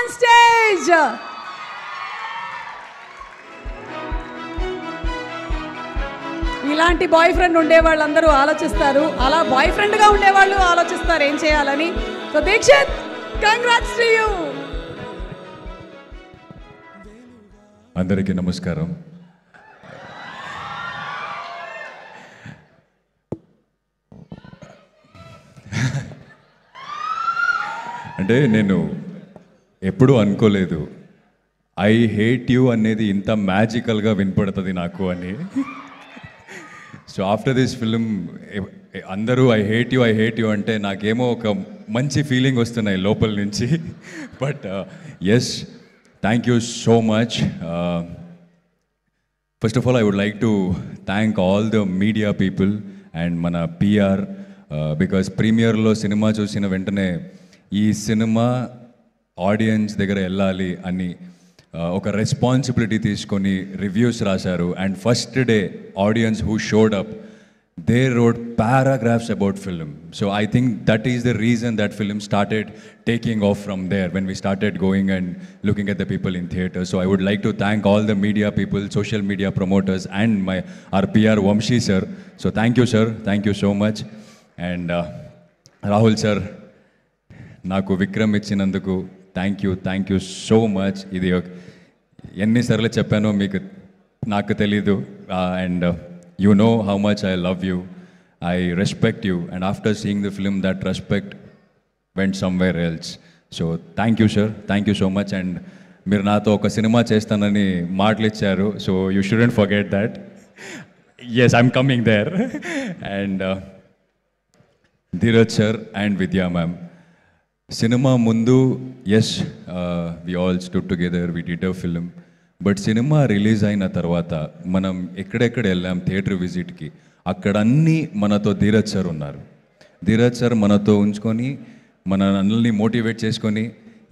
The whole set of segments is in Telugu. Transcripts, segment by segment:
On stage. ఇలాంటి బాయ్ ఫ్రెండ్ ఉండే వాళ్ళందరూ ఆలోచిస్తారు, అలా బాయ్ ఫ్రెండ్గా ఉండేవాళ్ళు ఆలోచిస్తారు ఏం చేయాలని. So Dikshit, congrats to you. అందరికీ నమస్కారం. అంటే నేను ఎప్పుడూ అనుకోలేదు ఐ హేట్ యూ అనేది ఇంత మ్యాజికల్గా వినపడుతుంది నాకు అని. సో ఆఫ్టర్ దిస్ ఫిలిం అందరూ ఐ హేట్ యూ అంటే నాకేమో ఒక మంచి ఫీలింగ్ వస్తున్నాయి లోపల నుంచి. But yes, thank you so much. First of all I would like to thank all the media people and మన పిఆర్, బికాస్ ప్రీమియర్లో సినిమా చూసిన వెంటనే ఈ సినిమా ఆడియన్స్ దగ్గర వెళ్ళాలి అని ఒక రెస్పాన్సిబిలిటీ తీసుకొని రివ్యూస్ రాశారు. And first day audience who showed up, they road paragraphs about film. So I think that is the reason that film started taking off from there, when we started going and looking at the people in theatre. So I would like to thank all the media people, social media promoters, and our PR Vamshi sir. So thank you sir, thank you so much. And Rahul sir, నాకు విక్రమ్ ఇచ్చినందుకు థ్యాంక్ యూ సో మచ్. ఇది ఎన్నిసార్లు చెప్పానో మీకు నాకు తెలీదు. And you know how much I love you, I respect you, and after seeing the film that respect went somewhere else. So thank you sir, thank you so much. And మీరు నాతో ఒక సినిమా చేస్తానని మాటలు ఇచ్చారు, so you shouldn't forget that. Yes, I'm coming there. And Dheeraj sir and Vidya ma'am, cinema ముందు as we all stood together, we did a film. But cinema release అయిన తర్వాత మనం ఎక్కడెక్కడ వెళ్ళాం థియేటర్ విజిట్కి, అక్కడ అన్నీ మనతో ధీరజ్ సార్ ఉన్నారు. ధీరజ్ సార్ మనతో ఉంచుకొని మన అన్నీ మోటివేట్ చేసుకొని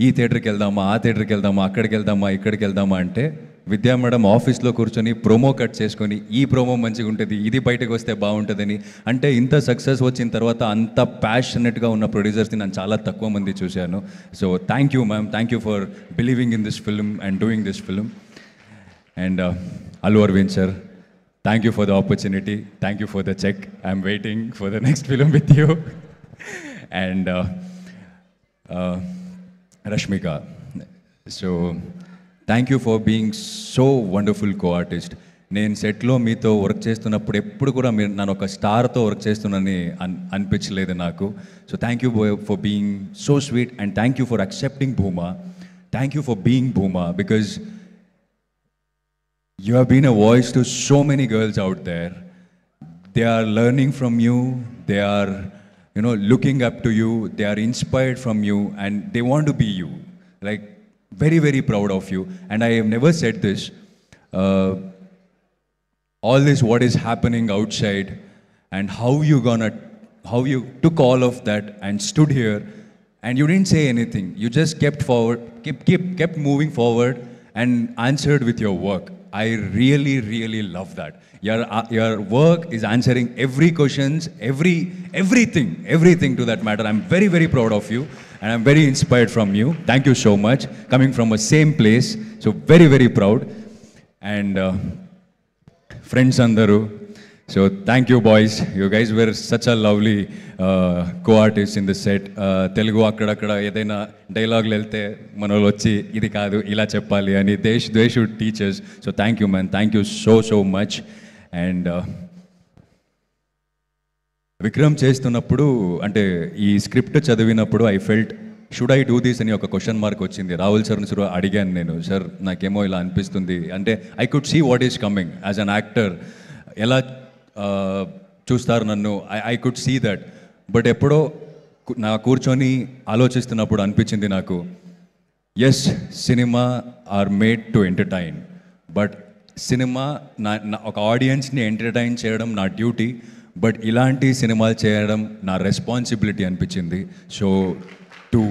ఈ థియేటర్కి వెళ్దామా, ఆ థియేటర్కి వెళ్దామా, అక్కడికి వెళ్దామా, ఇక్కడికి వెళ్దామా అంటే విద్యా మేడం ఆఫీస్లో కూర్చొని ప్రోమో కట్ చేసుకొని ఈ ప్రోమో మంచిగా ఉంటుంది, ఇది బయటకు వస్తే బాగుంటుందని. అంటే ఇంత సక్సెస్ వచ్చిన తర్వాత అంత ప్యాషనెట్గా ఉన్న ప్రొడ్యూసర్స్ని నేను చాలా తక్కువ మంది చూశాను. So thank you ma'am, thank you for believing in this film and doing this film. And Allu Aravind sir, thank you for the opportunity, thank you for the cheque, I'm waiting for the next film with you. And Rashmika, so thank you for being so wonderful co-artist. నేను సెట్లో మీతో వర్క్ చేస్తున్నప్పుడు ఎప్పుడు కూడా మీరు నన్ను ఒక స్టార్తో వర్క్ చేస్తున్నానని అనిపించలేదు నాకు. So thank you for being so sweet, and thank you for accepting Bhuma. Thank you for being Bhuma, because you have been a voice to so many girls out there. They are learning from you, they are, you know, looking up to you, they are inspired from you, and they want to be you. Like, very, very proud of you. And I have never said this. All this, what is happening outside, and how you took all of that and stood here, and you didn't say anything. You just kept forward, kept moving forward, and answered with your work. I really, really love that. Your work is answering every questions, everything to that matter. I'm very, very proud of you, and I'm very inspired from you. Thank you so much. Coming from a same place, so very, very proud. And friends andaru, so thank you boys. You guys were such a lovely co-artists in the set. Telugu akkada edaina dialogue lelte manolo vachi idi kaadu ila cheppali ani they should teach us. So thank you man, thank you so much. And Vikram చేస్తున్నప్పుడు అంటే ఈ స్క్రిప్ట్ చదివినప్పుడు I felt should I do this అని ఒక క్వశ్చన్ మార్క్ వచ్చింది. రాహుల్ సార్ని సార్ అడిగాను నేను, సార్ నాకేమో ఇలా అనిపిస్తుంది అంటే I could see what is coming as an actor, ఎలా చూస్తారు నన్ను, I could see that. But ఎప్పుడో నా కూర్చొని ఆలోచిస్తున్నప్పుడు అనిపించింది నాకు, yes cinema are made to entertain, but cinema ఒక ఆడియన్స్ని ఎంటర్టైన్ చేయడం నా డ్యూటీ, బట్ ఇలాంటి సినిమాలు చేయడం నా రెస్పాన్సిబిలిటీ అనిపించింది. So to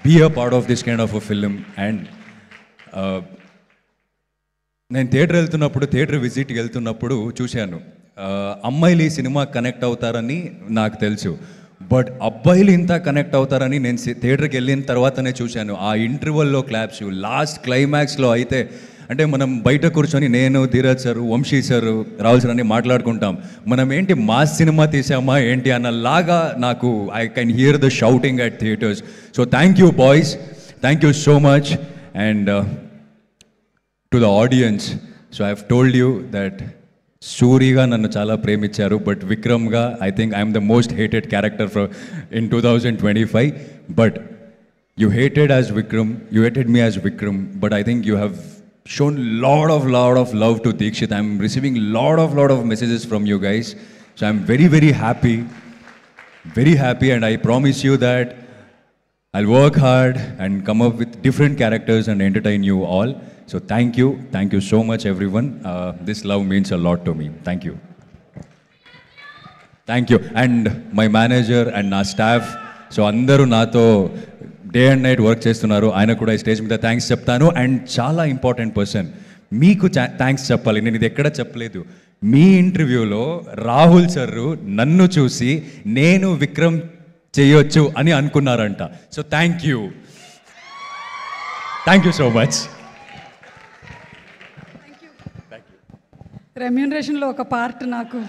be a part of this kind of a film. And నేను థియేటర్ విజిట్కి వెళ్తున్నప్పుడు చూశాను, అమ్మాయిలు ఈ సినిమా కనెక్ట్ అవుతారని నాకు తెలుసు, బట్ అబ్బాయిలు ఇంత కనెక్ట్ అవుతారని నేను థియేటర్కి వెళ్ళిన తర్వాతనే చూశాను. ఆ ఇంటర్వెల్లో క్లాప్స్, లాస్ట్ క్లైమాక్స్లో అయితే అంటే మనం బయట కూర్చొని నేను, Dheeraj sir, Vamshi sir, Rahul sir అన్ని మాట్లాడుకుంటాం, మనం ఏంటి మాస్ సినిమా తీసామా ఏంటి అన్నలాగా నాకు I can hear the shouting at theatres. So thank you boys, thank you so much. And to the audience, so I have told you that సూరిగా నన్ను చాలా ప్రేమించారు, బట్ విక్రమ్గా I think I'm the most hated character in 2025. But you hated as Vikram, you hated me as Vikram, but I think you have shown lot of love to Deekshit. I'm receiving lot of messages from you guys, so I'm very happy, and I promise you that I'll work hard and come up with different characters and entertain you all. So thank you so much everyone. This love means a lot to me. Thank you. And my manager and na staff, so andaru nato day and night work చేస్తున్నారు, ఆయన కూడా ఈ స్టేజ్ మీద థ్యాంక్స్ చెప్తాను. అండ్ చాలా ఇంపార్టెంట్ పర్సన్, మీకు థ్యాంక్స్ చెప్పాలి, నేను ఇది ఎక్కడ చెప్పలేదు. మీ ఇంటర్వ్యూలో రాహుల్ సార్ నన్ను చూసి నేను విక్రమ్ చేయొచ్చు అని అనుకున్నారంట. So thank you so much. రెమ్యూనరేషన్లో ఒక పార్ట్ నాకు.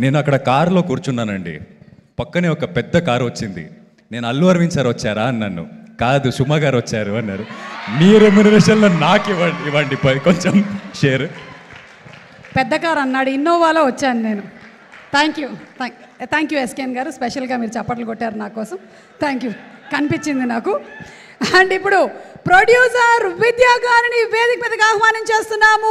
నేను అక్కడ కారులో కూర్చున్నానండి, పక్కనే ఒక పెద్ద కారు వచ్చింది. నేను అల్లు అరవింద్ సార్ వచ్చారా అన్నాను, కాదు సుమ గారు వచ్చారు అన్నారు. మీ రెమ్యూనరేషన్లో నాకు ఇవ్వండి కొంచెం షేర్. పెద్ద కారు అన్నాడు, ఇన్నోవాలో వచ్చాను నేను. థ్యాంక్ యూ ఎస్కేఎన్ గారు, స్పెషల్గా మీరు చప్పట్లు కొట్టారు నా కోసం. థ్యాంక్ యూ, కనిపించింది నాకు. అండ్ ఇప్పుడు ప్రొడ్యూసర్ విద్యా గారిని వేదిక మీదకి ఆహ్వానించేస్తున్నాము.